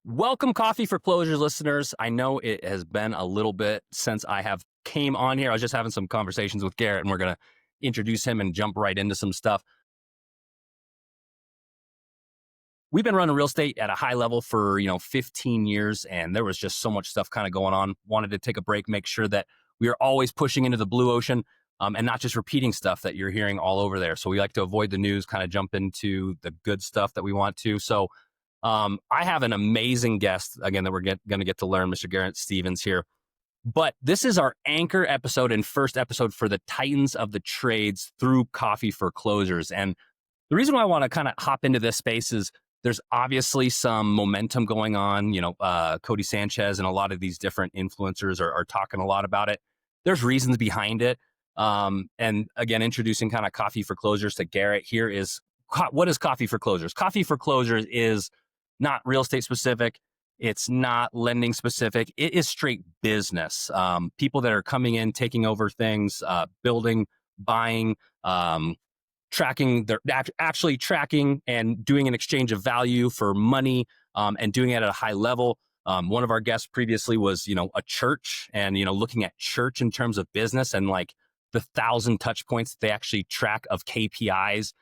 Welcome, Coffee for Closures listeners. I know it has been a little bit since I have came on here. I was just having some conversations with Garrett, and we're going to introduce him and jump right into some stuff. We've been running real estate at a high level for 15 years, and there was just so much stuff kind of going on. Wanted to take a break, make sure that we are always pushing into the blue ocean, and not just repeating stuff that you're hearing all over there. So we like to avoid the news, kind of jump into the good stuff that we want to. So I have an amazing guest, again, that we're going to get to learn, Mr. Garrett Stevens here. But this is our anchor episode and first episode for the Titans of the Trades through Coffee for Closers. And the reason why I want to kind of hop into this space is there's obviously some momentum going on. Cody Sanchez and a lot of these different influencers are talking a lot about it. There's reasons behind it. And again, introducing kind of Coffee for Closers to Garrett here is, what is Coffee for Closers? Coffee for Closers is not real estate specific. It's not lending specific. It is straight business. People that are coming in, taking over things, building, buying, tracking. They're actually tracking and doing an exchange of value for money, and doing it at a high level. One of our guests previously was, a church, and looking at church in terms of business and like the 1,000 touch points that they actually track of KPIs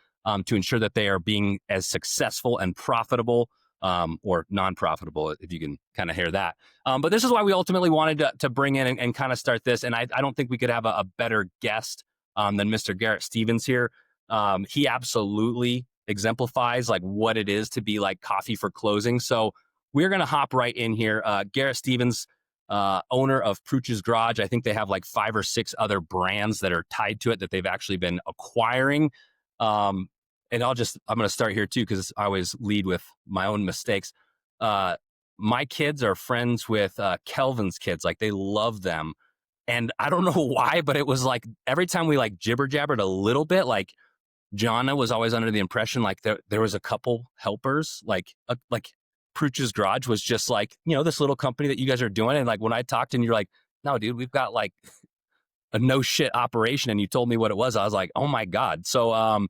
to ensure that they are being as successful and profitable. Or non-profitable, if you can kind of hear that. But this is why we ultimately wanted to bring in and kind of start this. And I don't think we could have a better guest than Mr. Garrett Stevens here. He absolutely exemplifies like what it is to be like Coffee for Closing. So we're going to hop right in here. Garrett Stevens, owner of Prutch's Garage. I think they have like 5 or 6 other brands that are tied to it that they've actually been acquiring. And I'm going to start here too, because I always lead with my own mistakes. My kids are friends with Kelvin's kids. Like, they love them. And I don't know why, but it was like every time we like jibber jabbered a little bit, like Jonna was always under the impression like there was a couple helpers, like Prutch's Garage was just like, this little company that you guys are doing. And like when I talked and you're like, no, dude, we've got like a no shit operation. And you told me what it was. I was like, oh my God. So,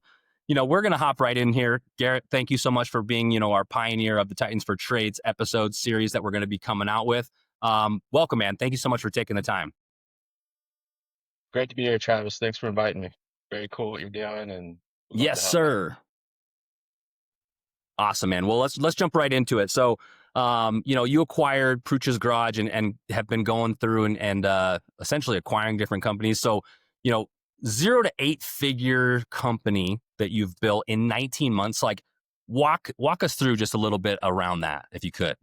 we're going to hop right in here. Garrett, thank you so much for being, our pioneer of the Titans for Trades episode series that we're going to be coming out with. Welcome, man. Thank you so much for taking the time. Great to be here, Travis. Thanks for inviting me. Very cool what you're doing, and would love Yes, to help out. sir. Awesome, man. Well, let's jump right into it. So, you acquired Prutch's Garage and have been going through and essentially acquiring different companies. So, 0 to 8 figure company that you've built in 19 months. Like, walk us through just a little bit around that, if you could.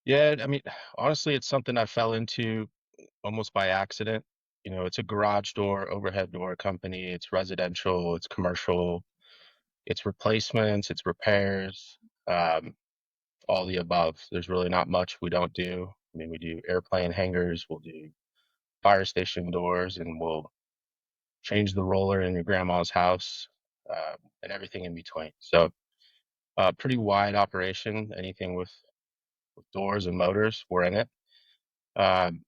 Yeah, I mean, honestly, it's something I fell into almost by accident. It's a garage door, overhead door company. It's residential, it's commercial, it's replacements, it's repairs, um, all the above. There's really not much we don't do. I mean, we do airplane hangars, we'll do fire station doors, and we'll change the roller in your grandma's house, and everything in between. So, pretty wide operation. Anything with doors and motors, we're in it. Um,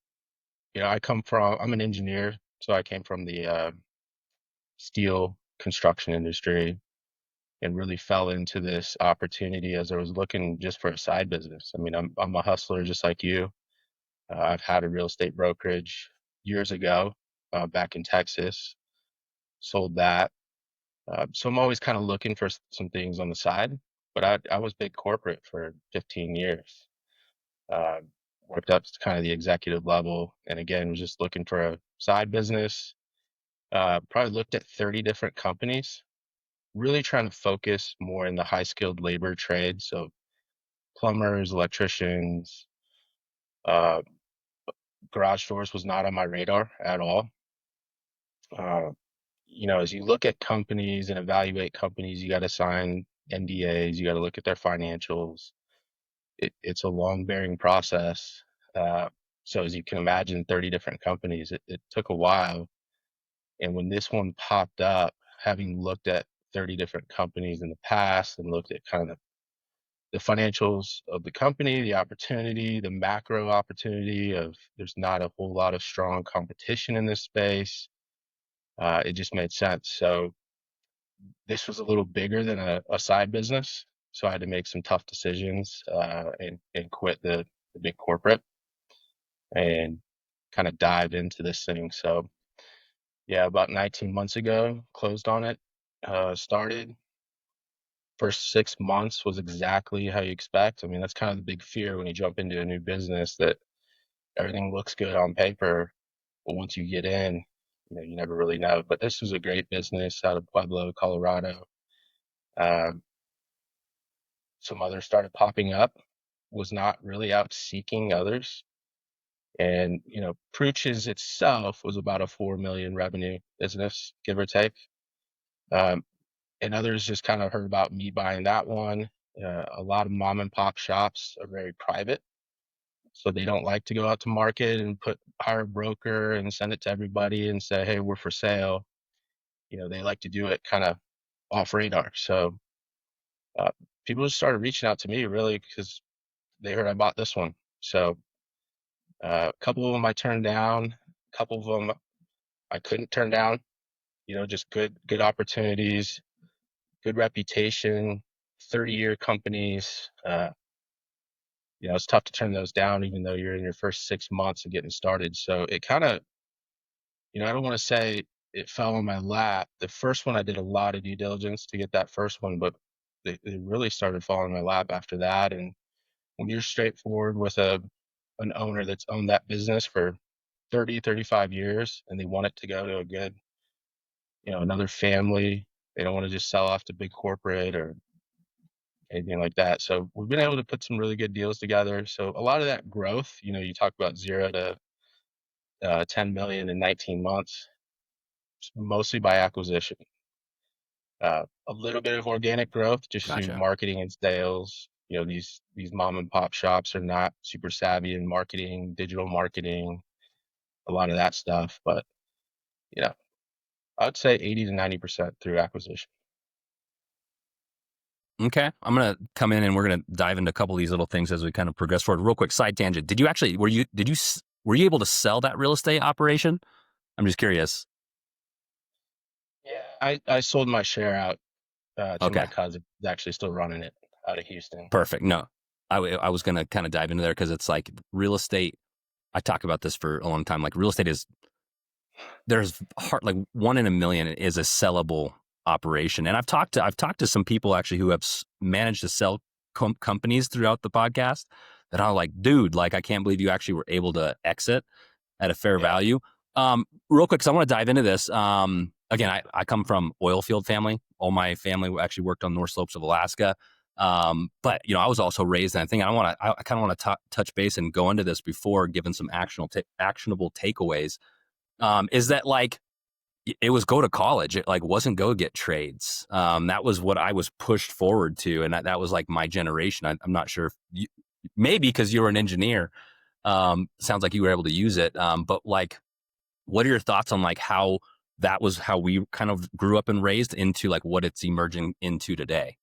I'm an engineer, so I came from the steel construction industry and really fell into this opportunity as I was looking just for a side business. I mean, I'm a hustler just like you. I've had a real estate brokerage years ago, back in Texas, sold that. So I'm always kind of looking for some things on the side, but I was big corporate for 15 years. Uh, Worked up to kind of the executive level, and again, was just looking for a side business. Probably looked at 30 different companies, really trying to focus more in the high skilled labor trade. So plumbers, electricians, uh, garage doors was not on my radar at all. Uh, as you look at companies and evaluate companies, you got to sign NDAs, you got to look at their financials. It's a long bearing process. Uh, so as you can imagine, 30 different companies, it took a while. And when this one popped up, having looked at 30 different companies in the past and looked at kind of the financials of the company, the opportunity, the macro opportunity of there's not a whole lot of strong competition in this space, it just made sense. So this was a little bigger than a side business. So I had to make some tough decisions and quit the big corporate and kind of dive into this thing. So yeah, about 19 months ago, closed on it. Started first 6 months was exactly how you expect. I mean, that's kind of the big fear when you jump into a new business, that everything looks good on paper, but once you get in, you never really know. But this was a great business out of Pueblo, Colorado. Um, some others started popping up. Was not really out seeking others. And, Prutch's itself was about a 4 million revenue business, give or take. Um, and others just kind of heard about me buying that one. A lot of mom and pop shops are very private, so they don't like to go out to market and hire a broker and send it to everybody and say, "Hey, we're for sale." They like to do it kind of off radar. So uh, people just started reaching out to me really because they heard I bought this one. So a couple of them I turned down, a couple of them I couldn't turn down. Just good opportunities, good reputation, 30-year companies. It's tough to turn those down, even though you're in your first 6 months of getting started. So it kind of, I don't want to say it fell in my lap. The first one, I did a lot of due diligence to get that first one, but they really started falling in my lap after that. And when you're straightforward with an owner that's owned that business for 30, 35 years, and they want it to go to a good, another family, they don't want to just sell off to big corporate or anything like that. So we've been able to put some really good deals together. So a lot of that growth, you talk about 0 to 10 million in 19 months, mostly by acquisition. A little bit of organic growth just through Gotcha. marketing and sales. These mom and pop shops are not super savvy in marketing, digital marketing, a lot of that stuff. But you know, I'd say 80 to 90% through acquisition. Okay, I'm gonna come in and we're gonna dive into a couple of these little things as we kind of progress forward. Real quick, side tangent. Did you actually were you able to sell that real estate operation? I'm just curious. Yeah, I sold my share out to Okay, my cousin. He's actually still running it out of Houston. perfect. No, I was gonna kind of dive into there because it's like real estate. I talk about this for a long time. Like real estate is there's hard like one in a million is a sellable operation, and I've talked to some people actually who have managed to sell companies throughout the podcast that are like, dude, like I can't believe you actually were able to exit at a fair Yeah. value. Real quick, because I want to dive into this. Again, I come from oil field family. All my family actually worked on North Slopes of Alaska. But I was also raised, and I think I kind of want to touch base and go into this before giving some actionable takeaways. Is that like it was go to college. It like wasn't go get trades. That was what I was pushed forward to, and that was like my generation. I'm not sure if maybe because you were an engineer. Sounds like you were able to use it. But like, what are your thoughts on like how that was how we kind of grew up and raised into like what it's emerging into today?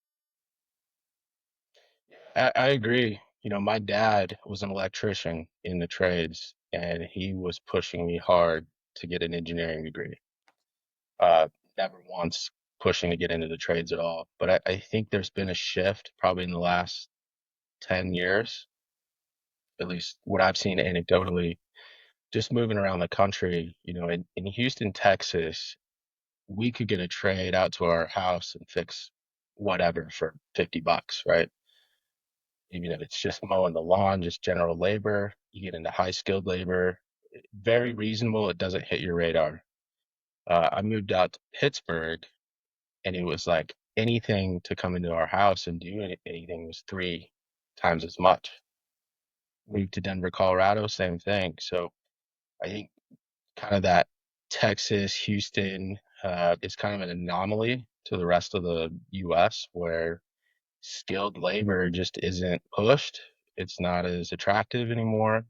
I agree. My dad was an electrician in the trades, and he was pushing me hard to get an engineering degree. Uh, Never once pushing to get into the trades at all. But I think there's been a shift probably in the last 10 years, at least what I've seen anecdotally, just moving around the country. In Houston, Texas, we could get a trade out to our house and fix whatever for $50, right? Even if it's just mowing the lawn, just general labor, you get into high skilled labor, very reasonable. It doesn't hit your radar. I moved out to Pittsburgh, and it was like anything to come into our house and do anything was 3 times as much. Moved to Denver, Colorado, same thing. So I think kind of that Texas, Houston is kind of an anomaly to the rest of the US where skilled labor just isn't pushed. It's not as attractive anymore,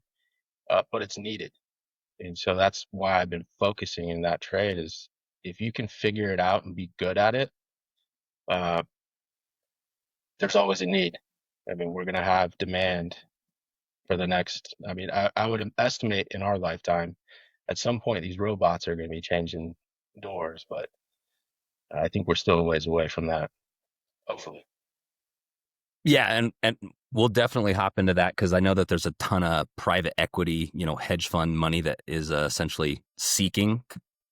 but it's needed. And so that's why I've been focusing in that trade is if you can figure it out and be good at it, uh, there's always a need. I mean, we're going to have demand for the next, I mean, I would estimate in our lifetime, at some point, these robots are going to be changing doors, but I think we're still a ways away from that, hopefully. Yeah, and we'll definitely hop into that because I know that there's a ton of private equity, hedge fund money that is essentially seeking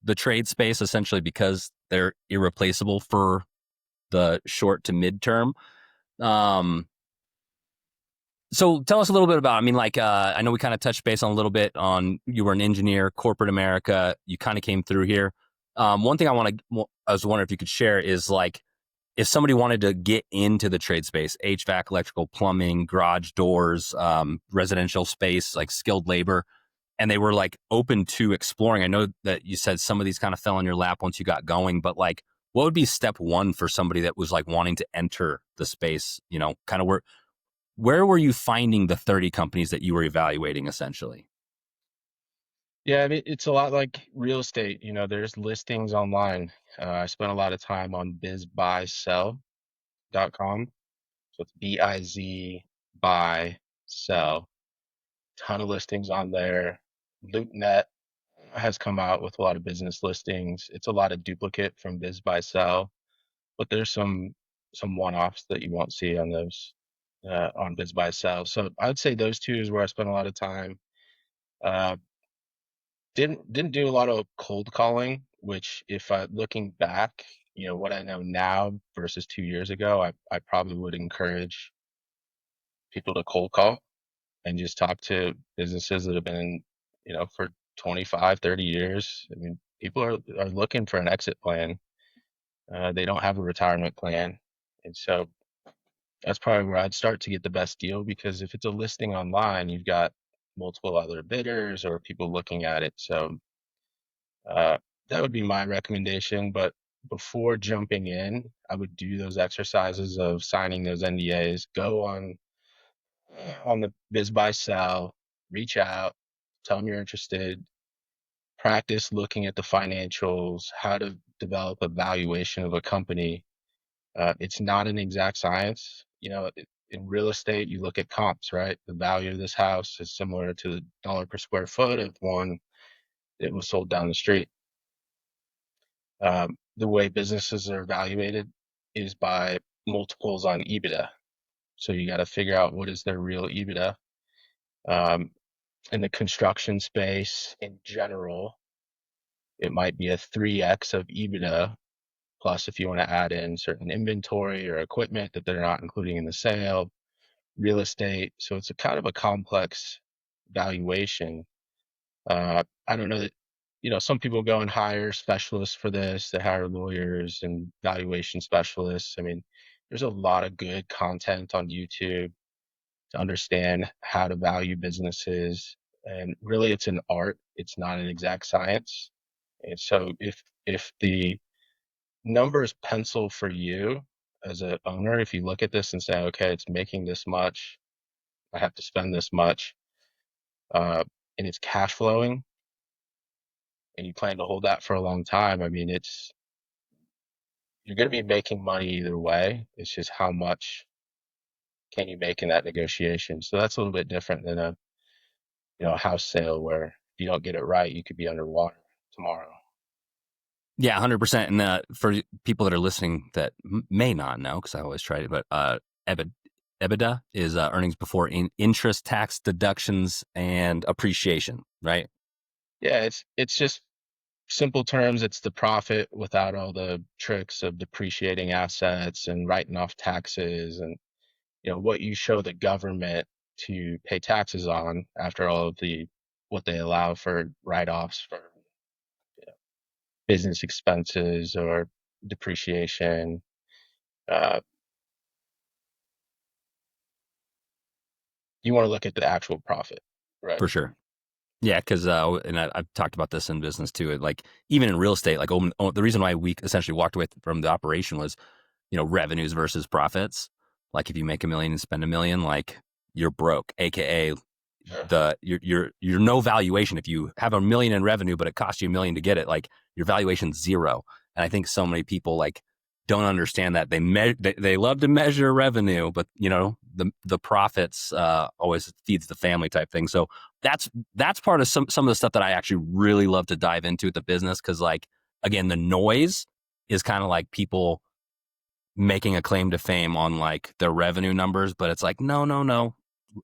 the trade space essentially because they're irreplaceable for the short to midterm. Um, so tell us a little bit about, I mean, like, I know we kind of touched base on a little bit on you were an engineer, corporate America, you kind of came through here. One thing I was wondering if you could share is like, if somebody wanted to get into the trade space, HVAC, electrical, plumbing, garage doors, residential space, like skilled labor, and they were like open to exploring. I know that you said some of these kind of fell in your lap once you got going, but like, what would be step one for somebody that was like wanting to enter the space? Kind of where were you finding the 30 companies that you were evaluating essentially? Yeah, I mean, it's a lot like real estate. There's listings online. I spent a lot of time on bizbuysell.com. So it's BIZ buy sell. Ton of listings on there. LoopNet has come out with a lot of business listings. It's a lot of duplicate from Biz Buy Sell, but there's some one-offs that you won't see on those on Biz Buy Sell. So I'd say those two is where I spent a lot of time. Uh, didn't do a lot of cold calling, which if I looking back, what I know now versus 2 years ago, I probably would encourage people to cold call and just talk to businesses that have been, for 25, 30 years. I mean, people are looking for an exit plan. They don't have a retirement plan. And so that's probably where I'd start to get the best deal because if it's a listing online, you've got multiple other bidders or people looking at it. So uh, that would be my recommendation. But before jumping in, I would do those exercises of signing those NDAs, go on the Biz Buy Sell, reach out, tell them you're interested, practice looking at the financials, how to develop a valuation of a company. It's not an exact science. In real estate, you look at comps, right? The value of this house is similar to the dollar per square foot of one that was sold down the street. The way businesses are evaluated is by multiples on EBITDA. So you got to figure out what is their real EBITDA. Um, in the construction space in general, it might be a 3x of EBITDA. Plus, if you want to add in certain inventory or equipment that they're not including in the sale, real estate. So it's a kind of a complex valuation. I don't know that, some people go and hire specialists for this. They hire lawyers and valuation specialists. I mean, there's a lot of good content on YouTube to understand how to value businesses. And really, it's an art. It's not an exact science. And so if the numbers pencil for you as an owner, if you look at this and say, okay, it's making this much, I have to spend this much, uh, and it's cash flowing, and you plan to hold that for a long time, I mean, you're going to be making money either way. It's just how much can you make in that negotiation. So that's a little bit different than a house sale where if you don't get it right, you could be underwater tomorrow. Yeah, 100%. And for people that are listening that may not know, because I always try to, but EBITDA is earnings before interest, tax deductions, and appreciation, right? Yeah, it's just simple terms. It's the profit without all the tricks of depreciating assets and writing off taxes and what you show the government to pay taxes on after all of the what they allow for write-offs for business expenses or depreciation. Uh, you want to look at the actual profit, right? For sure. Yeah, because and I've talked about this in business too. Like even in real estate, like the reason why we essentially walked away from the operation was, revenues versus profits. Like if you make 1 million and spend 1 million, like you're broke, aka Sure. you're no valuation. If you have 1 million in revenue, but it costs you 1 million to get it, like your valuation's zero. And I think so many people like don't understand that they love to measure revenue, but the profits always feeds the family type thing. So that's part of some of the stuff that I actually really love to dive into with the business because like again the noise is kind of like people making a claim to fame on like their revenue numbers, but it's like, no, no, no,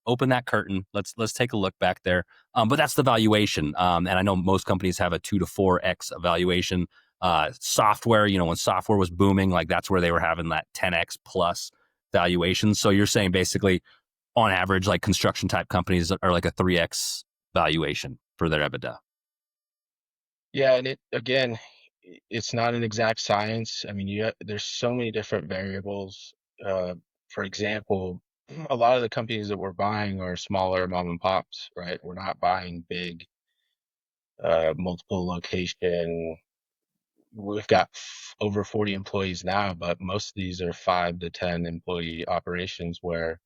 open that curtain. Let's take a look back there. But that's the valuation. And I know most companies have a 2 to 4x valuation. Software, when software was booming, like that's where they were having that 10x plus valuation. So you're saying basically, on average, like construction type companies are like a 3x valuation for their EBITDA. Yeah, and it's not an exact science. I mean, there's so many different variables. Uh, for example, a lot of the companies that we're buying are smaller mom and pops, right? We're not buying big, multiple location. We've got over 40 employees now, but most of these are 5 to 10 employee operations where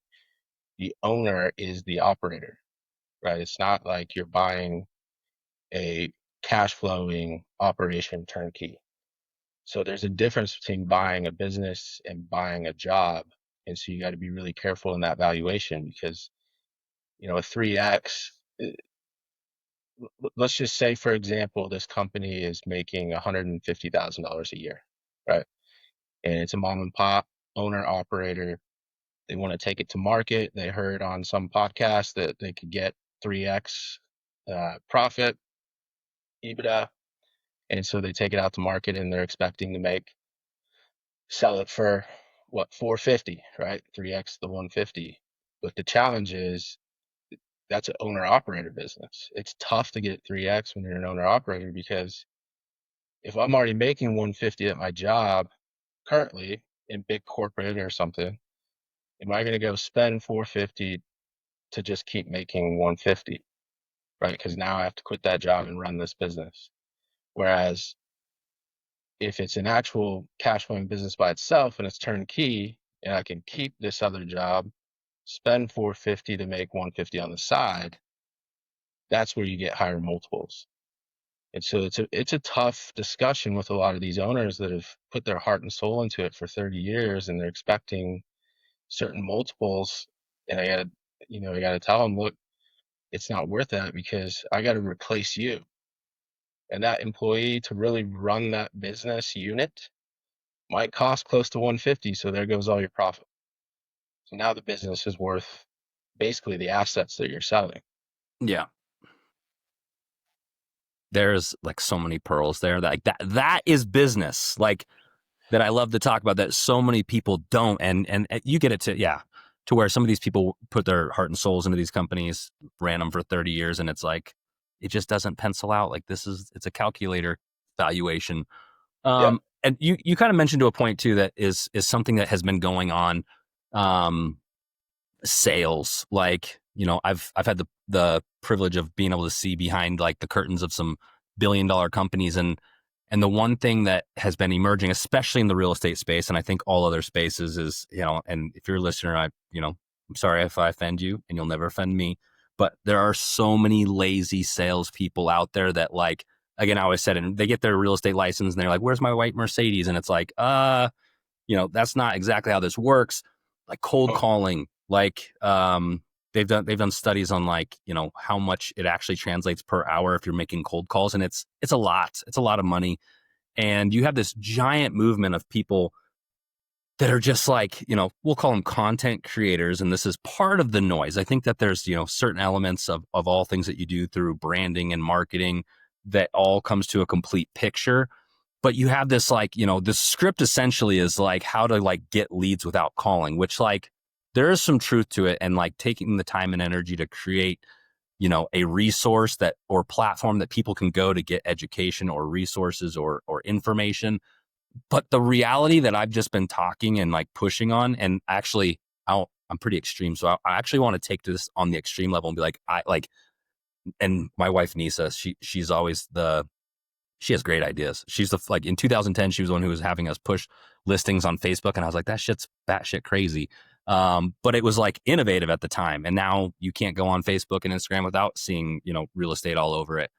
the owner is the operator, right? It's not like you're buying a cash flowing operation turnkey. So there's a difference between buying a business and buying a job. And so you got to be really careful in that valuation because, a 3x, let's just say, for example, this company is making $150,000 a year, right? And it's a mom and pop owner operator. They want to take it to market. They heard on some podcast that they could get 3x profit, EBITDA. And so they take it out to market and they're expecting to sell it for what, 450, right? 3x the 150. But the challenge is that's an owner operator business. It's tough to get 3x when you're an owner operator because if I'm already making 150 at my job currently in big corporate or something, am I going to go spend 450 to just keep making 150, right? Because now I have to quit that job and run this business. Whereas if it's an actual cash flowing business by itself and it's turnkey and I can keep this other job, spend 450 to make 150 on the side, that's where you get higher multiples. And so it's a tough discussion with a lot of these owners that have put their heart and soul into it for 30 years and they're expecting certain multiples. And I gotta tell them, look, it's not worth that because I got to replace you. And that employee to really run that business unit might cost close to 150. So there goes all your profit. So now the business is worth basically the assets that you're selling. Yeah. There's like so many pearls there that is business. Like that I love to talk about that so many people don't. And you get it to where some of these people put their heart and souls into these companies, ran them for 30 years, and it's like it just doesn't pencil out. Like it's a calculator valuation. Yeah. And you kind of mentioned to a point too that is something that has been going on. Um, Sales, like I've had the privilege of being able to see behind like the curtains of some billion-dollar companies, and the one thing that has been emerging, especially in the real estate space, and I think all other spaces, is and if you're a listener, I'm sorry if I offend you, and you'll never offend me, but there are so many lazy salespeople out there that, like, again, I always said, and they get their real estate license and they're like, "Where's my white Mercedes?" And it's like, that's not exactly how this works. Like cold calling, like they've done studies on, like, how much it actually translates per hour if you're making cold calls, and it's a lot. It's a lot of money. And you have this giant movement of people that are just like, we'll call them content creators, and this is part of the noise. I think that there's, certain elements of all things that you do through branding and marketing that all comes to a complete picture. But you have this, like, the script essentially is like how to like get leads without calling, which, like, there is some truth to it. And like taking the time and energy to create, a resource that or platform that people can go to get education or resources or information. But the reality that I've just been talking and like pushing on, and actually I'm pretty extreme. So I actually want to take this on the extreme level and be like, and my wife, Nisa, she's always she has great ideas. She's like in 2010, she was the one who was having us push listings on Facebook. And I was like, that shit's batshit crazy. But it was like innovative at the time. And now you can't go on Facebook and Instagram without seeing, real estate all over it.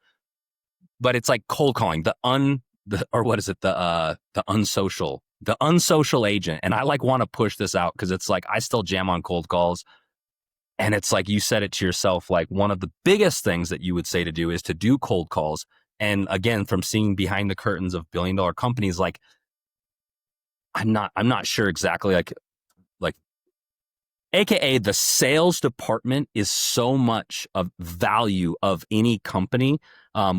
But it's like cold calling, or what is it? The unsocial agent. And I like want to push this out because it's like, I still jam on cold calls. And it's like, you said it to yourself, like one of the biggest things that you would say to do is to do cold calls. And again, from seeing behind the curtains of billion-dollar companies, like I'm not sure exactly like AKA the sales department is so much of value of any company,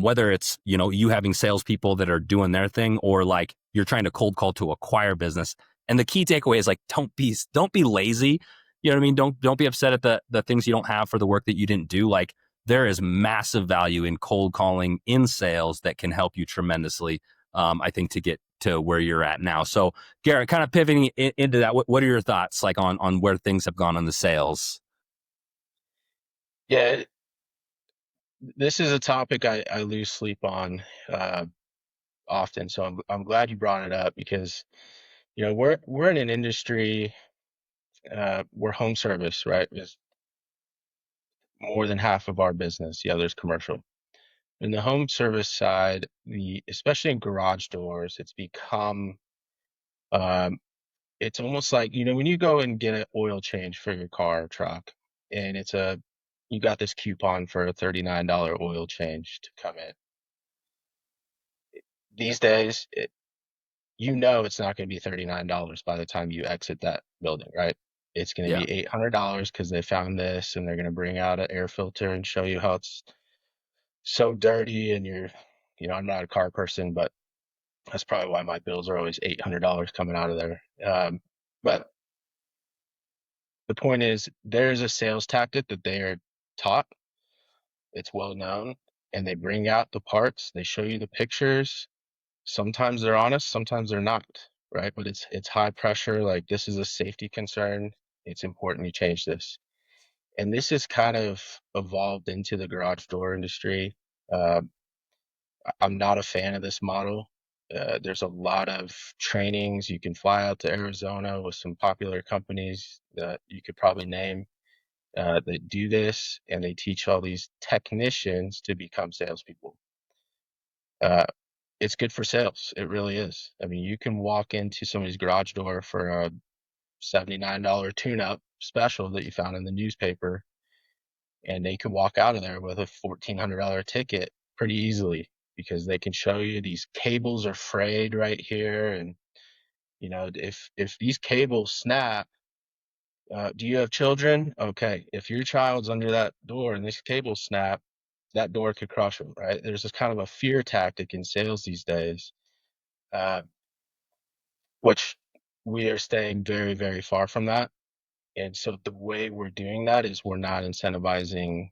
whether it's, you having salespeople that are doing their thing or like you're trying to cold call to acquire business. And the key takeaway is like, don't be lazy. You know what I mean? Don't be upset at the things you don't have for the work that you didn't do. Like there is massive value in cold calling in sales that can help you tremendously. I think to get to where you're at now. So Garrett, kind of pivoting into that, what are your thoughts like on where things have gone on the sales? Yeah, this is a topic I lose sleep on uh, often. So I'm glad you brought it up because we're in an industry where home service, right, is more than half of our business. The other is commercial. In the home service side, the especially in garage doors, it's become um, it's almost like when you go and get an oil change for your car or truck, and you got this coupon for a $39 oil change to come in. These days, it's not going to be $39 by the time you exit that building, right? It's going to Yeah. be $800 because they found this, and they're going to bring out an air filter and show you how it's so dirty. And I'm not a car person, but that's probably why my bills are always $800 coming out of there. But the point is, there's a sales tactic that they are taught. It's well known, and they bring out the parts. They show you the pictures. Sometimes they're honest, sometimes they're not, right? But it's high pressure. Like this is a safety concern. It's important you change this. And this has kind of evolved into the garage door industry. Uh, I'm not a fan of this model. There's a lot of trainings. You can fly out to Arizona with some popular companies that you could probably name that do this, and they teach all these technicians to become salespeople. Uh, it's good for sales. It really is. I mean, you can walk into somebody's garage door for a $79 tune-up special that you found in the newspaper, and they can walk out of there with a $1,400 ticket pretty easily because they can show you these cables are frayed right here, and if these cables snap, do you have children? Okay, if your child's under that door and this cable snap, that door could crush them, right? There's this kind of a fear tactic in sales these days, uh, which we are staying very, very far from that. And so the way we're doing that is we're not incentivizing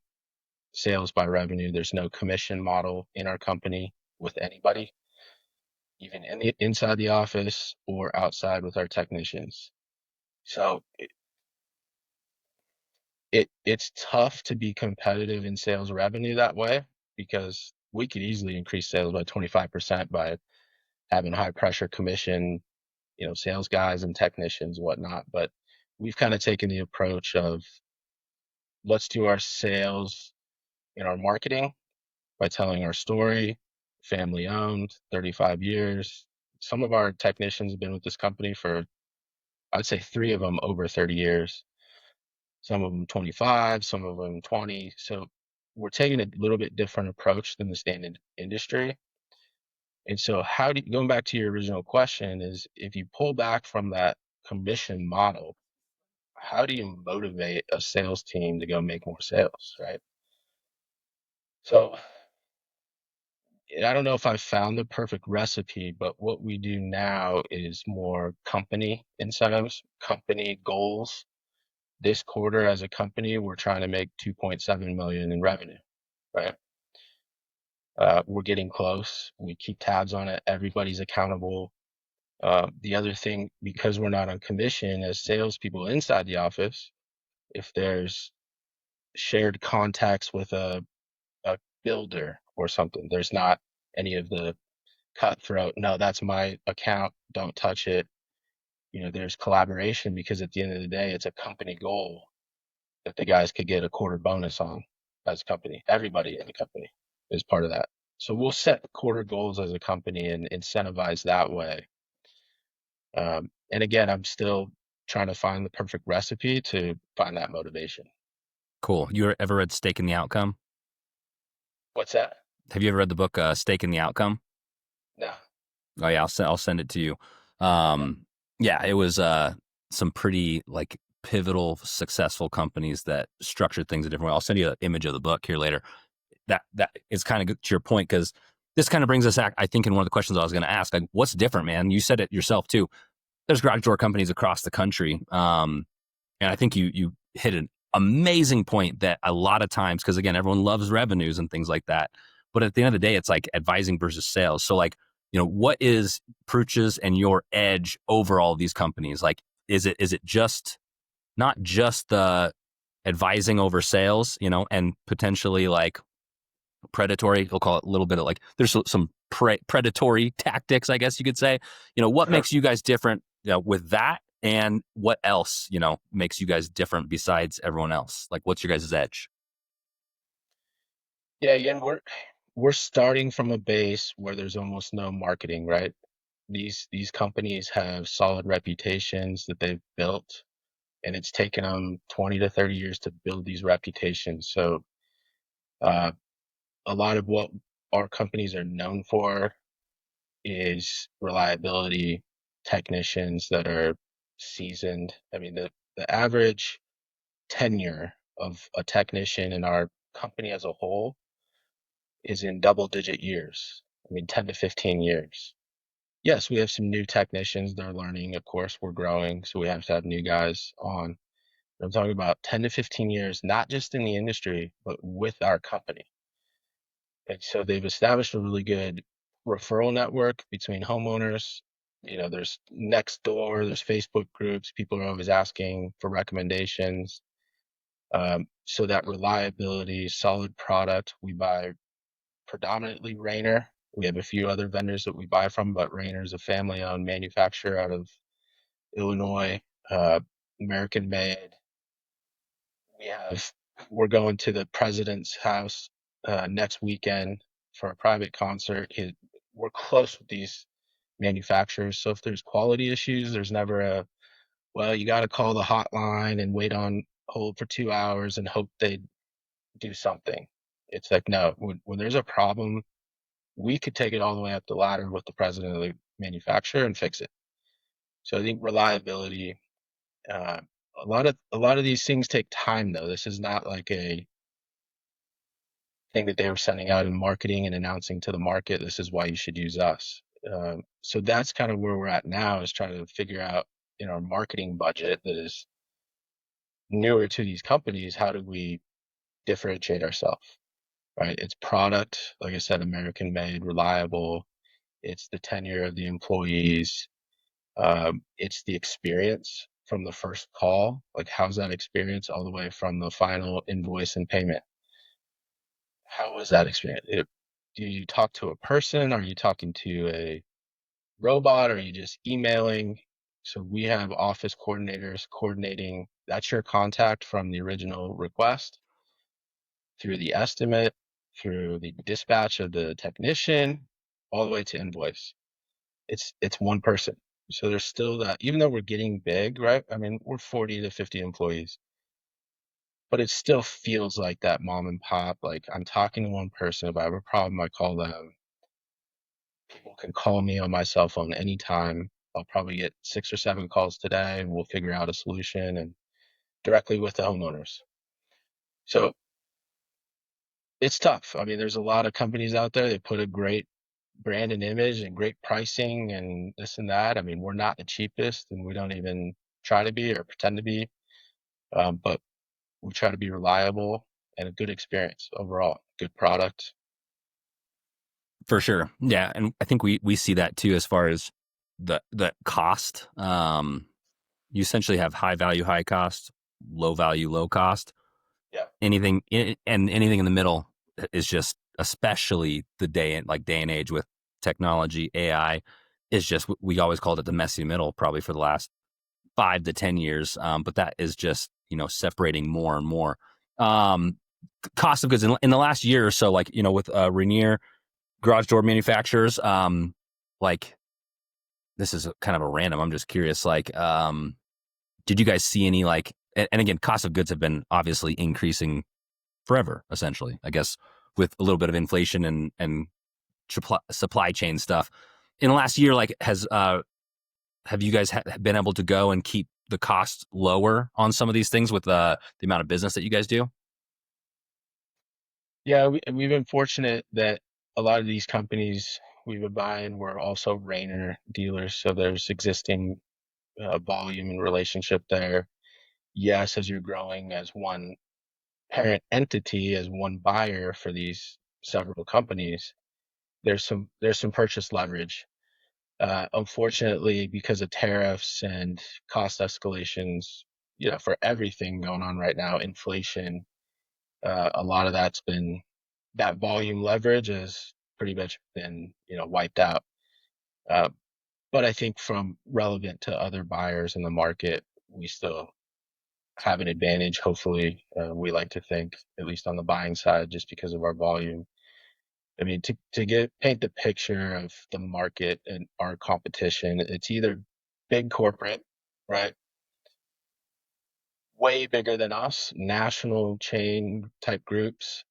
sales by revenue. There's no commission model in our company with anybody, even inside the office or outside with our technicians. So it's tough to be competitive in sales revenue that way because we could easily increase sales by 25% by having high pressure commission, sales guys and technicians and whatnot. But we've kind of taken the approach of let's do our sales in our marketing by telling our story, family owned, 35 years. Some of our technicians have been with this company for, I'd say three of them over 30 years, some of them 25, some of them 20. So we're taking a little bit different approach than the standard industry. And so going back to your original question is if you pull back from that commission model, how do you motivate a sales team to go make more sales, right? So I don't know if I've found the perfect recipe, but what we do now is more company incentives, company goals. This quarter as a company, we're trying to make 2.7 million in revenue, right? We're getting close. We keep tabs on it. Everybody's accountable. The other thing, because we're not on commission as salespeople inside the office, if there's shared contacts with a builder or something, there's not any of the cutthroat. No, that's my account. Don't touch it. There's collaboration because at the end of the day, it's a company goal that the guys could get a quarter bonus on as a company. Everybody in the company is part of that. So we'll set quarter goals as a company and incentivize that way. And again, I'm still trying to find the perfect recipe to find that motivation. Cool. You ever read Stake in the Outcome? What's that? Have you ever read the book Stake in the Outcome? No. Oh yeah, I'll send it to you. Okay. Yeah, it was some pretty like pivotal, successful companies that structured things a different way. I'll send you an image of the book here later. That is kind of good to your point, because this kind of brings us back, I think, in one of the questions I was going to ask, like, what's different, man? You said it yourself too. There's garage door companies across the country, and I think you hit an amazing point that a lot of times, because again, everyone loves revenues and things like that, but at the end of the day, it's like advising versus sales. So, like, what is Prutch's and your edge over all of these companies? Like, is it just not just the advising over sales, and potentially like predatory? We'll call it a little bit of like there's some predatory tactics, I guess you could say. What Sure. makes you guys different, with that, and what else makes you guys different besides everyone else? Like, what's your guys' edge? Yeah, again, we're starting from a base where there's almost no marketing, right? These companies have solid reputations that they've built, and it's taken them 20 to 30 years to build these reputations. So uh, a lot of what our companies are known for is reliability, technicians that are seasoned. I mean, the average tenure of a technician in our company as a whole is in double digit years. I mean, 10 to 15 years. Yes, we have some new technicians. They're learning. Of course, we're growing, so we have to have new guys on. But I'm talking about 10 to 15 years, not just in the industry, but with our company. And so they've established a really good referral network between homeowners. There's next door, there's Facebook groups. People are always asking for recommendations. So that reliability, solid product, we buy predominantly Rainer. We have a few other vendors that we buy from, but Rainer is a family-owned manufacturer out of Illinois, uh, American made. We have we're going to the president's house next weekend for a private concert. We're close with these manufacturers, so if there's quality issues, there's never well, you got to call the hotline and wait on hold for 2 hours and hope they do something. It's like, no, when there's a problem, we could take it all the way up the ladder with the president of the manufacturer and fix it. So I think reliability. Uh, a lot of these things take time, though. This is not like a thing that they were sending out in marketing and announcing to the market. This is why you should use us. So that's kind of where we're at now, is trying to figure out in our marketing budget that is newer to these companies, how do we differentiate ourselves, right? It's product, like I said, American made, reliable. It's the tenure of the employees. It's the experience from the first call. Like, how's that experience all the way from the final invoice and payment? How was that experience? Do you talk to a person? Are you talking to a robot? Are you just emailing? So we have office coordinators coordinating. That's your contact from the original request through the estimate, through the dispatch of the technician, all the way to invoice. It's one person. So there's still that, even though we're getting big, right? I mean, we're 40 to 50 employees, but it still feels like that mom and pop. Like, I'm talking to one person. If I have a problem, I call them. People can call me on my cell phone anytime. I'll probably get 6 or 7 calls today, and we'll figure out a solution, and directly with the homeowners. So it's tough. I mean, there's a lot of companies out there. They put a great brand and image and great pricing and this and that. I mean, we're not the cheapest, and we don't even try to be or pretend to be, but we try to be reliable and a good experience overall, good product. For sure. Yeah, and I think we see that too, as far as the cost. You essentially have high value, high cost, low value, low cost. Yeah. And anything in the middle is just, especially the day and age with technology, AI, is just, we always called it the messy middle, probably for the last 5 to 10 years. But that is just separating more and more. Um, Cost of goods in the last year or so, like with Rainier garage door manufacturers, like, this is kind of a random. I'm just curious, like, did you guys see any, like, and again, cost of goods have been obviously increasing forever, essentially, I guess, with a little bit of inflation and supply chain stuff in the last year. Like, has have you guys been able to go and keep the cost lower on some of these things with the amount of business that you guys do? Yeah, we've been fortunate that a lot of these companies we've been buying were also Rainer dealers, so there's existing volume and relationship there. Yes, as you're growing as one parent entity, as one buyer for these several companies, there's some purchase leverage. Unfortunately, because of tariffs and cost escalations, for everything going on right now, inflation, a lot of that volume leverage has pretty much been, wiped out. Uh, but I think from relevant to other buyers in the market, we still have an advantage. Hopefully, we like to think, at least on the buying side, just because of our volume. I mean, to get paint the picture of the market and our competition, it's either big corporate, right? Way bigger than us, national chain type groups.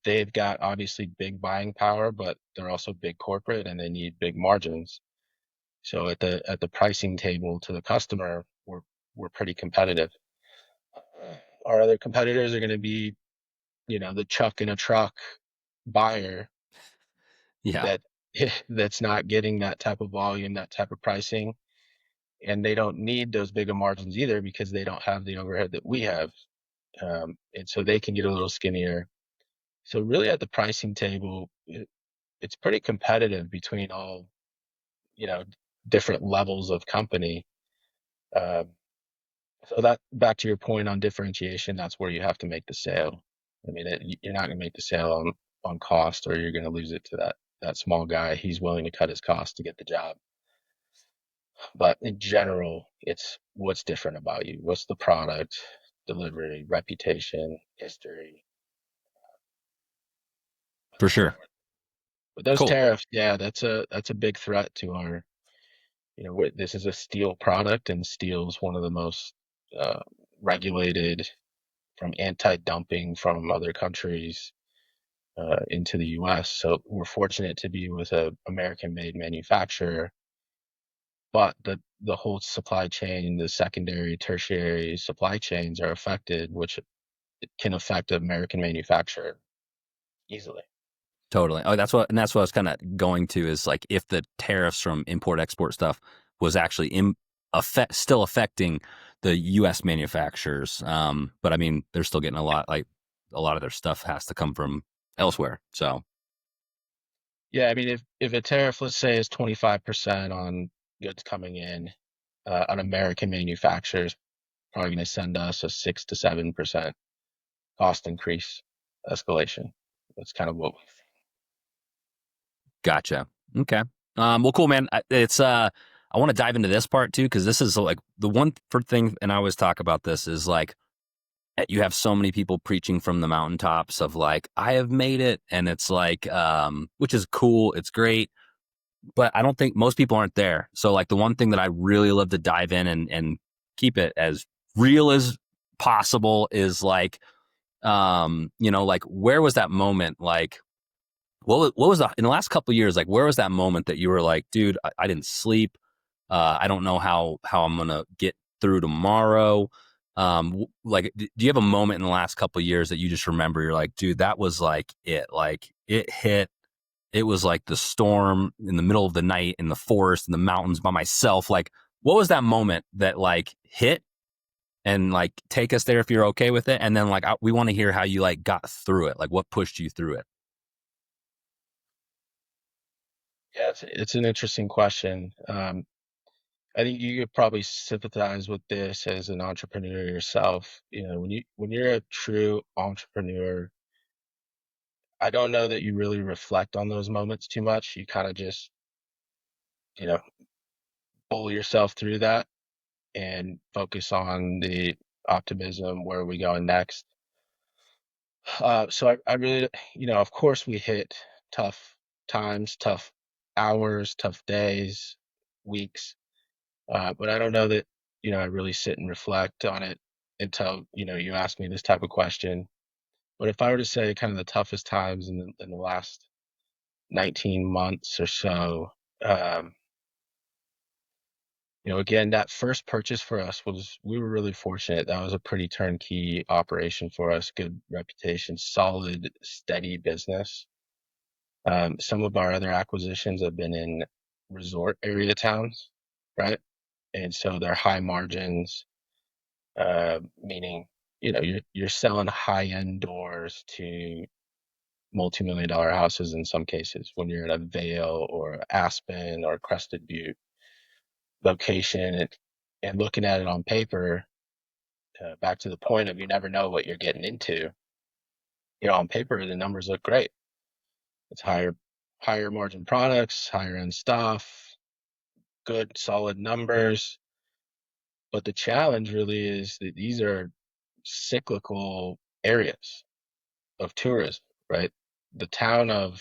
They've got obviously big buying power, but they're also big corporate and they need big margins. So at the pricing table to the customer, we're pretty competitive. Our other competitors are going to be, the chuck in a truck buyer Yeah, that that's not getting that type of volume, that type of pricing, and they don't need those bigger margins either because they don't have the overhead that we have, and so they can get a little skinnier. So really, at the pricing table, it's pretty competitive between all you know different levels of company. Uh, so that back to your point on differentiation, that's where you have to make the sale. I mean, you're not going to make the sale on cost, or you're going to lose it to that small guy. He's willing to cut his cost to get the job. But in general, it's what's different about you. What's the product, delivery, reputation, history, for so sure. forth. But those Cool. tariffs, yeah, that's a big threat to our. This is a steel product, and steel is one of the most uh, regulated from anti-dumping from other countries into the U.S. So we're fortunate to be with a American-made manufacturer, but the whole supply chain, the secondary, tertiary supply chains are affected, which it can affect an American manufacturer easily. Totally. Oh, that's what I was kind of going to is like if the tariffs from import export stuff was actually still affecting the U.S. manufacturers. But I mean, they're still getting a lot of their stuff has to come from elsewhere. So Yeah, I mean, if a tariff, let's say, is 25% on goods coming in, an American manufacturer is probably going to send us a 6 to 7% cost increase escalation. That's kind of what we. gotcha. Okay. Well, cool, man. I want to dive into this part too because this is like the one for thing, and I always talk about this is like you have so many people preaching from the mountaintops of like I have made it, and it's like which is cool, it's great, but I don't think most people aren't there. So like the one thing that I really love to dive in and keep it as real as possible is like like where was that moment, like what was in the last couple of years, like where was that moment that you were like, dude, I didn't sleep, I don't know how I'm gonna get through tomorrow. Like, do you have a moment in the last couple of years that you just remember? You're like, dude, that was like it hit. It was like the storm in the middle of the night in the forest in the mountains by myself. Like, what was that moment that like hit and like take us there if you're okay with it? And then like we want to hear how you like got through it. Like, what pushed you through it? Yeah, it's an interesting question. I think you could probably sympathize with this as an entrepreneur yourself. When you're a true entrepreneur, I don't know that you really reflect on those moments too much. You kind of just, you know, pull yourself through that and focus on the optimism, where are we going next. So I really, of course we hit tough times, tough hours, tough days, weeks. But I don't know that, I really sit and reflect on it until, you ask me this type of question. But if I were to say kind of the toughest times in the last 19 months or so, um, Again, that first purchase for us was, we were really fortunate. That was a pretty turnkey operation for us, good reputation, solid, steady business. Some of our other acquisitions have been in resort area towns, right? And so they're high margins, meaning, you're selling high end doors to multi-million dollar houses in some cases when you're in a Vale or Aspen or Crested Butte location, and looking at it on paper, back to the point of, you never know what you're getting into. On paper, the numbers look great. It's higher margin products, higher end stuff, good solid numbers. But the challenge really is that these are cyclical areas of tourism, right? The town of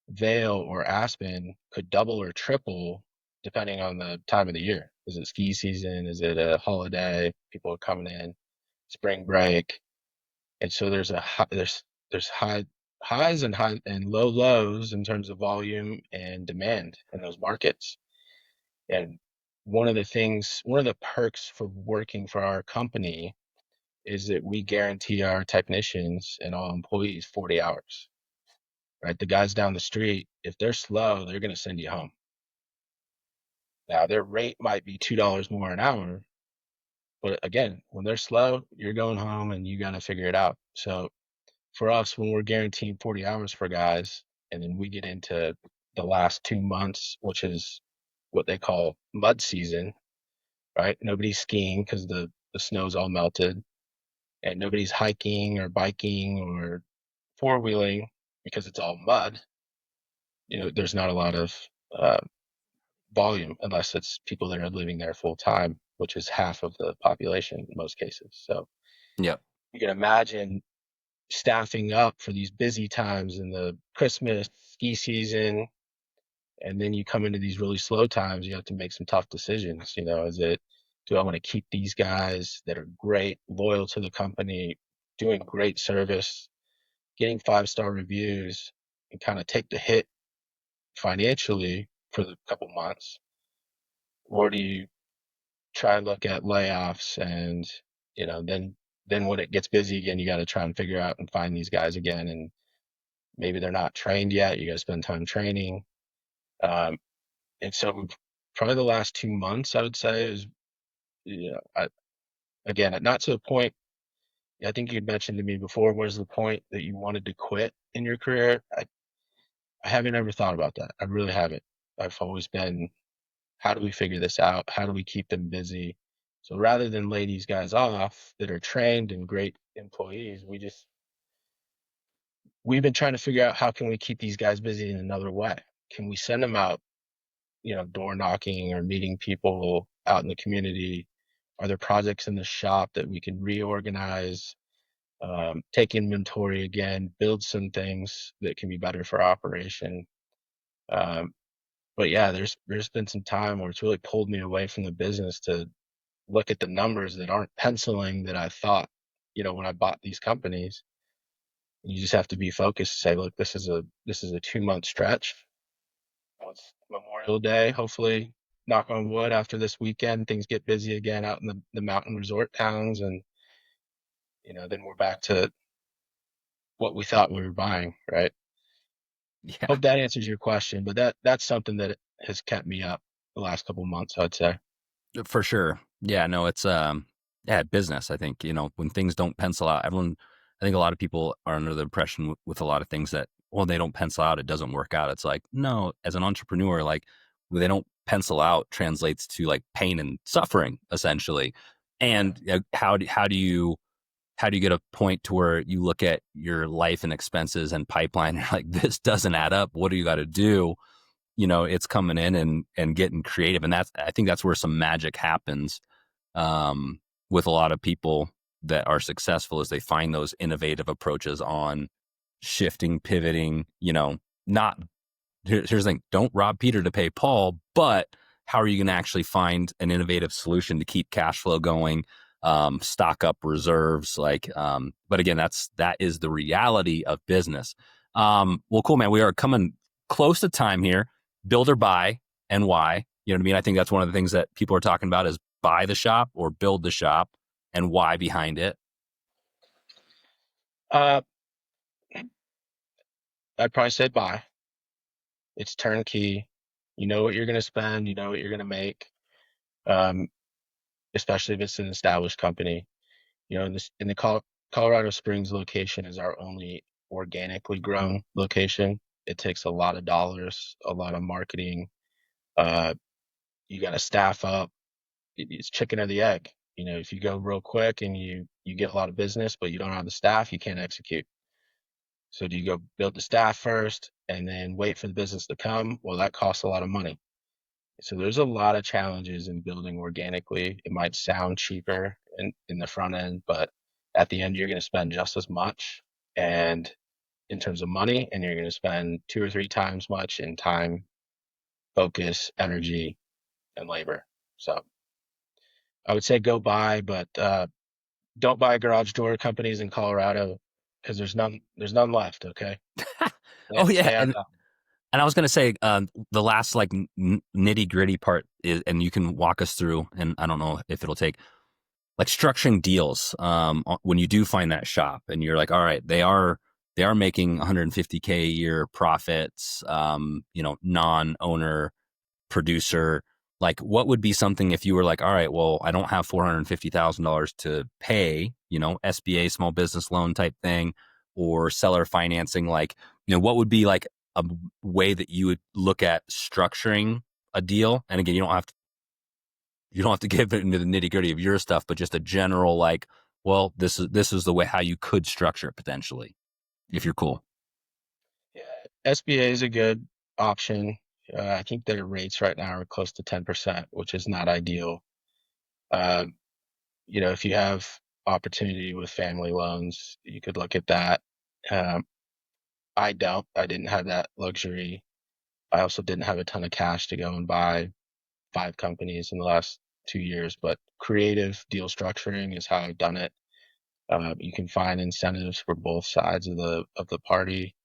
Vale or Aspen could double or triple depending on the time of the year. Is it ski season? Is it a holiday? People are coming in, spring break, and so there's highs and low lows in terms of volume and demand in those markets. And one of the perks for working for our company is that we guarantee our technicians and all employees 40 hours, right? The guys down the street, if they're slow, they're going to send you home. Now, their rate might be $2 more an hour, but again, when they're slow, you're going home and you got to figure it out. So for us, when we're guaranteeing 40 hours for guys, and then we get into the last 2 months, which is what they call mud season, right? Nobody's skiing because the snow's all melted, and nobody's hiking or biking or four wheeling because it's all mud. There's not a lot of uh, volume unless it's people that are living there full time, which is half of the population in most cases. So Yep. you can imagine staffing up for these busy times in the Christmas ski season, and then you come into these really slow times. You have to make some tough decisions. Do I want to keep these guys that are great, loyal to the company, doing great service, getting 5-star reviews, and kind of take the hit financially for the couple months? Or do you try and look at layoffs, and then when it gets busy again, you got to try and figure out and find these guys again, and maybe they're not trained yet. You got to spend time training. Um, and so probably the last 2 months, I would say, is, again, not to the point. I think you'd mentioned to me before, where's the point that you wanted to quit in your career? I haven't ever thought about that. I really haven't. I've always been, how do we figure this out? How do we keep them busy? So rather than lay these guys off that are trained and great employees, we've been trying to figure out, how can we keep these guys busy in another way? Can we send them out, door knocking or meeting people out in the community? Are there projects in the shop that we can reorganize, take inventory again, build some things that can be better for operation? Um, but yeah, there's been some time where it's really pulled me away from the business to look at the numbers that aren't penciling that I thought, when I bought these companies. You just have to be focused, say, look, this is a 2 month stretch. It's Memorial Day. Hopefully, knock on wood, after this weekend, things get busy again out in the mountain resort towns, and then we're back to what we thought we were buying, right? Yeah. Hope that answers your question, but that's something that has kept me up the last couple of months, I'd say. For sure. Yeah, no, it's yeah, business. I think, when things don't pencil out, I think a lot of people are under the impression with a lot of things that, well, they don't pencil out, it doesn't work out. It's like, no, as an entrepreneur, like, when they don't pencil out translates to like pain and suffering essentially. Yeah. And how do you get a point to where you look at your life and expenses and pipeline and you're like, this doesn't add up. What do you got to do? It's coming in and getting creative. And I think that's where some magic happens, with a lot of people that are successful, is they find those innovative approaches on shifting, pivoting, not, here's the thing, don't rob Peter to pay Paul, but how are you going to actually find an innovative solution to keep cash flow going, stock up reserves, but again, that is the reality of business. Well, cool, man. We are coming close to time here. Build or buy, and why? You know what I mean? I think that's one of the things that people are talking about is buy the shop or build the shop and why behind it. Uh, I'd probably say buy. It's turnkey. You know what you're going to spend. You know what you're going to make. Um, Especially if it's an established company. You know, in the Colorado Springs location is our only organically grown location. It takes a lot of dollars, a lot of marketing. Uh, you got to staff up. It's chicken or the egg. You know, if you go real quick and you get a lot of business, but you don't have the staff, you can't execute. So do you go build the staff first and then wait for the business to come? Well, that costs a lot of money. So there's a lot of challenges in building organically. It might sound cheaper in the front end, but at the end, you're going to spend just as much and in terms of money, and you're going to spend 2 or 3 times much in time, focus, energy, and labor. So I would say go buy, but don't buy garage door companies in Colorado because there's none left. Okay, Oh yeah, stay out of that. and I was going to say the last like nitty gritty part is, and you can walk us through, and I don't know if it'll take like structuring deals when you do find that shop and you're like, all right, they are making 150K a year profits, non-owner producer. Like, what would be something if you were like, all right, well, I don't have $450,000 to pay, SBA small business loan type thing or seller financing. Like, what would be like a way that you would look at structuring a deal? And again, you don't have to get into the nitty gritty of your stuff, but just a general like, well, this is the way how you could structure it potentially, if you're cool. Yeah, SBA is a good option. I think their rates right now are close to 10%, which is not ideal. Um, if you have opportunity with family loans, you could look at that. Um, I don't. I didn't have that luxury. I also didn't have a ton of cash to go and buy 5 companies in the last 2 years, but creative deal structuring is how I've done it. You can find incentives for both sides of the party.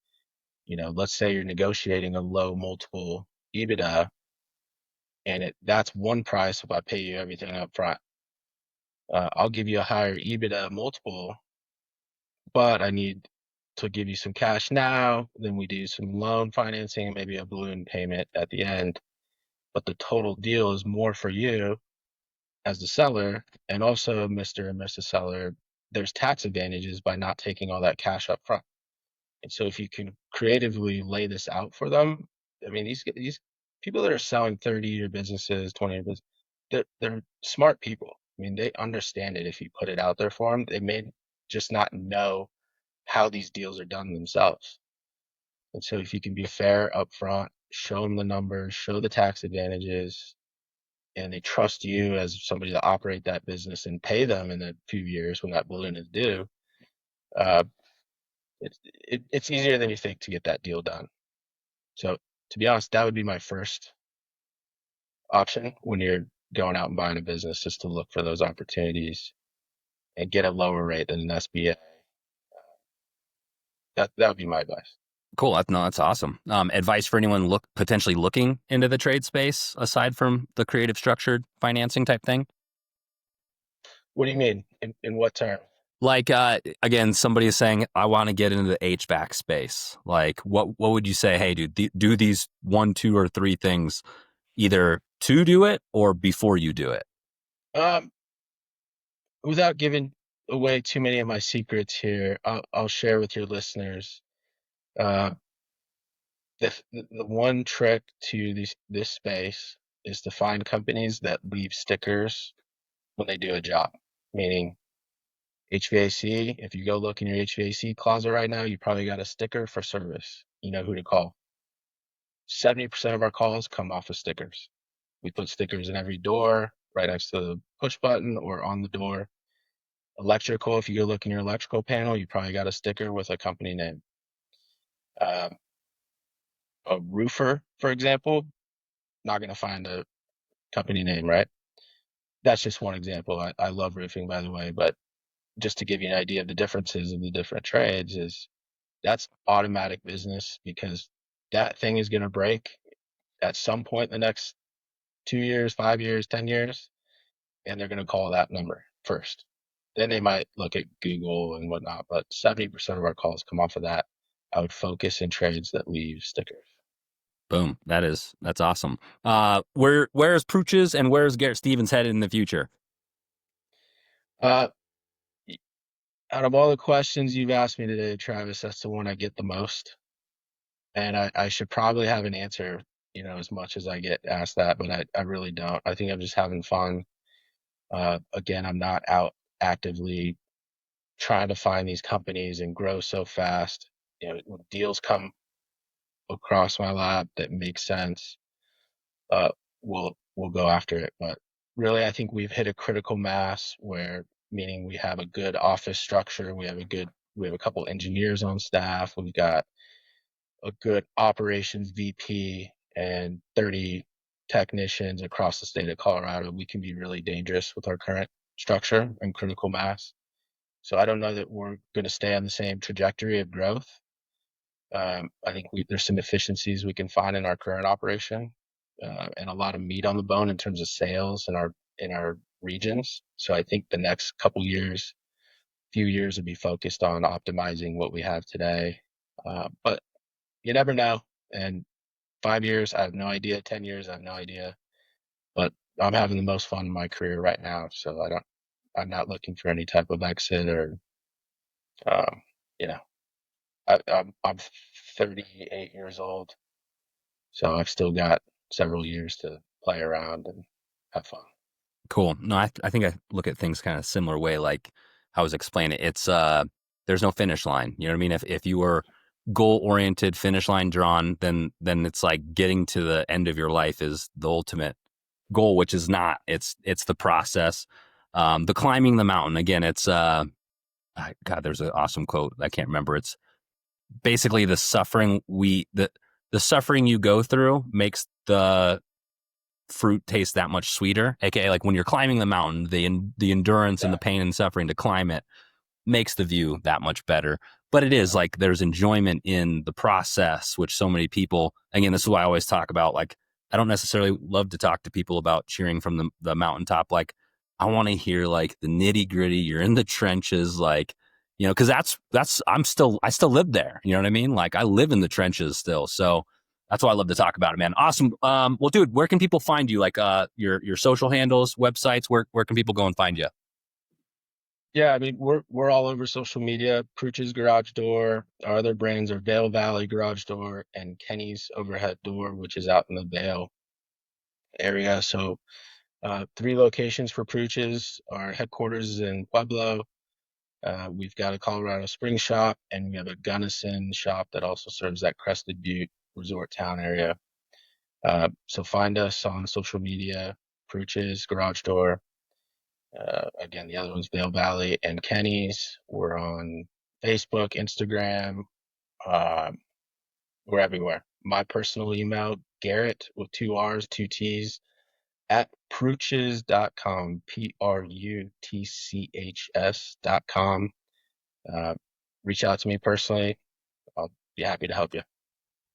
Let's say you're negotiating a low multiple EBITDA, and that's one price if I pay you everything up front. I'll give you a higher EBITDA multiple, but I need to give you some cash now. Then we do some loan financing, maybe a balloon payment at the end. But the total deal is more for you as the seller, and also Mr. and Mrs. Seller. There's tax advantages by not taking all that cash up front. And so if you can creatively lay this out for them, I mean, these people that are selling 30-year businesses, 20-year business, they're smart people. I mean, they understand it if you put it out there for them. They may just not know how these deals are done themselves. And so if you can be fair upfront, show them the numbers, show the tax advantages, and they trust you as somebody to operate that business and pay them in a few years when that balloon is due, uh, it's easier than you think to get that deal done. So to be honest, that would be my first option when you're going out and buying a business, is to look for those opportunities and get a lower rate than an SBA. That would be my advice. Cool. That's awesome. Advice for anyone potentially looking into the trade space aside from the creative structured financing type thing. What do you mean? In what term? Like again, somebody is saying I want to get into the HVAC space. Like, what would you say? Hey, dude, do these 1, 2, or 3 things either to do it or before you do it. Um, Without giving away too many of my secrets here, I'll share with your listeners. Uh, the one trick to this space is to find companies that leave stickers when they do a job. Meaning HVAC, if you go look in your HVAC closet right now, you probably got a sticker for service. You know who to call. 70% of our calls come off of stickers. We put stickers in every door, right next to the push button or on the door. Electrical, if you go look in your electrical panel, you probably got a sticker with a company name. Um, a roofer, for example, not going to find a company name, right? That's just one example. I love roofing, by the way, but just to give you an idea of the differences of the different trades, is that's automatic business because that thing is going to break at some point in the next 2 years, 5 years, 10 years, and they're going to call that number first. Then they might look at Google and whatnot, but 70% of our calls come off of that. I would focus in trades that leave stickers. Boom. That's awesome. Where's Prutch's and where's Garrett Stevens headed in the future? Uh, Out of all the questions you've asked me today, Travis, that's the one I get the most. And I should probably have an answer, as much as I get asked that, but I really don't. I think I'm just having fun. Again, I'm not out actively trying to find these companies and grow so fast. When deals come across my lap that make sense, uh, we'll go after it. But really, I think we've hit a critical mass where, meaning we have a good office structure, we have a couple engineers on staff, we've got a good operations VP and 30 technicians across the state of Colorado. We can be really dangerous with our current structure and critical mass. So I don't know that we're going to stay on the same trajectory of growth. I think there's some efficiencies we can find in our current operation, and a lot of meat on the bone in terms of sales in our regions. So I think the next few years will be focused on optimizing what we have today. But you never know. And 5 years, I have no idea. 10 years, I have no idea. But I'm having the most fun in my career right now. So I'm not looking for any type of exit or, um, you know, I'm 38 years old. So I've still got several years to play around and have fun. Cool. No, I think I look at things kind of similar way, like I was explaining. It's there's no finish line. You know what I mean? If you were goal oriented, finish line drawn, then it's like getting to the end of your life is the ultimate goal, which is not. It's the process. The climbing the mountain. Again, it's God, there's an awesome quote. I can't remember. It's basically the suffering you go through makes the fruit tastes that much sweeter. AKA, like when you're climbing the mountain, the endurance and Yeah. the pain and suffering to climb it makes the view that much better. But it is like there's enjoyment in the process, which so many people, again, this is why I always talk about, like, I don't necessarily love to talk to people about cheering from the mountaintop. Like, I want to hear like the nitty gritty. You're in the trenches, like, because I still live there. You know what I mean? Like, I live in the trenches still. So that's why I love to talk about it, man. Awesome. Well, dude, where can people find you? Like, your social handles, websites. Where can people go and find you? Yeah, I mean, we're all over social media. Prutch's Garage Door. Our other brands are Vale Valley Garage Door and Kenny's Overhead Door, which is out in the Vale area. So, three locations for Prutch's. Our headquarters is in Pueblo. We've got a Colorado Springs shop, and we have a Gunnison shop that also serves that Crested Butte resort town area. So find us on social media, Prutch's Garage Door. Again, the other one's Vale Valley and Kenny's. We're on Facebook, Instagram. Um, we're everywhere. My personal email, Garrett with two R's, two T's, at prutches.com, Prutchs.com. Uh, Reach out to me personally. I'll be happy to help you.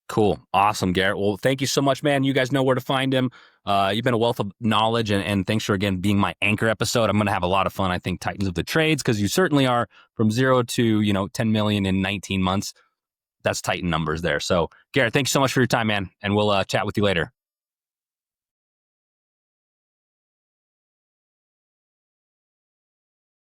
Cool. Awesome, Garrett. Well, thank you so much, man. You guys know where to find him. You've been a wealth of knowledge, and thanks for, again, being my anchor episode. I'm going to have a lot of fun, I think, Titans of the Trades, because you certainly are from 0 to, 10 million in 19 months. That's Titan numbers there. So, Garrett, thanks so much for your time, man, and we'll chat with you later.